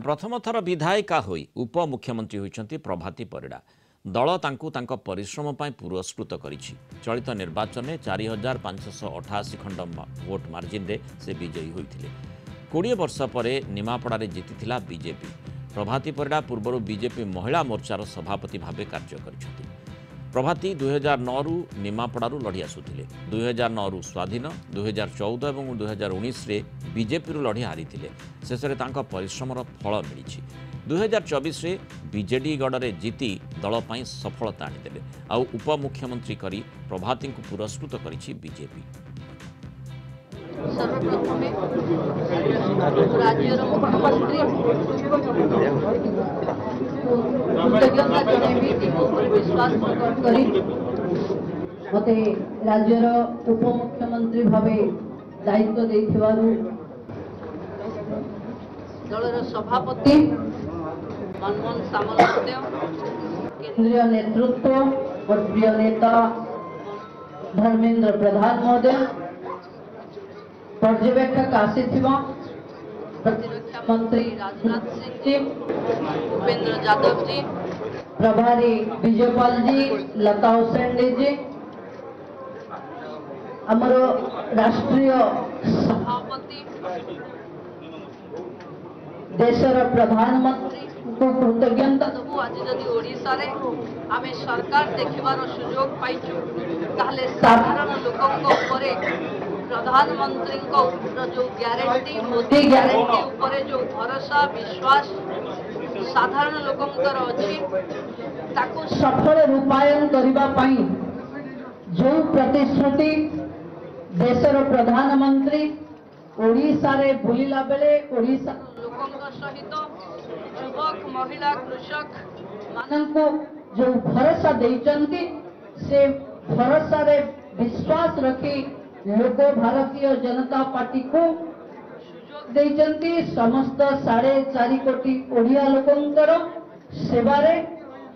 प्रथम थर विधायिका होई उपमुख्यमंत्री होइछंती प्रभाती परिडा। दल तांकु तांको परिश्रम पाई पुरस्कृत करिछि। चलित निर्वाचन में 4588 खंड वोट मार्जिन रे से विजयी होइथिले। 20 वर्ष परे निमापड़ा रे जीतिथिला बीजेपी। प्रभाती परिडा पूर्व बीजेपी महिला मोर्चार सभापति भावे कार्य करिछंती। प्रभाती 2009 रु निमापड़ारू लड़ी आसुथिले। 2009 रु स्वाधीन, 2014 और 2019 रे बीजेपी रु लड़ी हारिथिले। शेषरे तांको परिश्रमर फल मिलिछि। 2024 रे बीजेडी गढ़ जीति दल पाई सफलता आनिदेले। आ उपमुख्यमंत्री करी प्रभाती को पुरस्कृत करिछि बीजेपी। सर्वप्रथमे राज्यर मुख्यमंत्री कृतज्ञता जनैबी विश्वास प्रकट करी मते राज्यर उपमुख्यमंत्री भावे दायित्व देथिबारु दलर सभापति मनमोहन सामंत, केंद्रीय नेतृत्व और प्रिय नेता धर्मेंद्र प्रधान महोदय, पर्यवेक्षक आसीथिबा प्रतिरक्षा मंत्री राजनाथ सिंह जी, भूपेंद्र यादव जी, प्रभारी विजयपाल जी, लता हुसैन जी, आमर राष्ट्रीय सभापति देशर प्रधानमंत्री को कृतज्ञता दबु। आज जदि ओडिसा रे आमे सरकार देखिबार सुयोग पाइछु ताले साधारण लोकक उपरे प्रधानमंत्री को जो ग्यारंटी मोदी ग्यारंटी उपरे जो भरोसा विश्वास साधारण लोकंकर अछि ताको सफल रूपायन करिबा पई जो प्रतिश्रुति देशर प्रधानमंत्री ओडिसा रे बुलिला बेले ओडिसा लोकंक सहित युवक महिला कृषक माननको जो भरोसा देइचंती से भरोसा रे विश्वास रखी लोक भारतीय जनता पार्टी को सुजोग देइचंती। समस्त 4.5 कोटी ओडिया लोकंकर सेवारे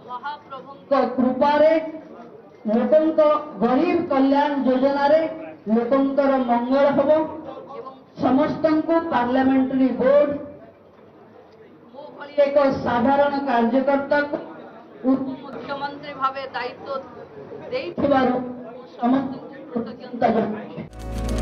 महाप्रभुଙ୍କ कृपारे लोकंक गरीब कल्याण योजना रे लोकंकर मंगल हबो एवं समस्तंको पार्लियामेंटरी बोर्ड मो भली एक साधारण कार्यकर्ता को उपमुख्यमंत्री भावे दायित्व देइथिबारु समस्त कृतज्ञता जनाउछि।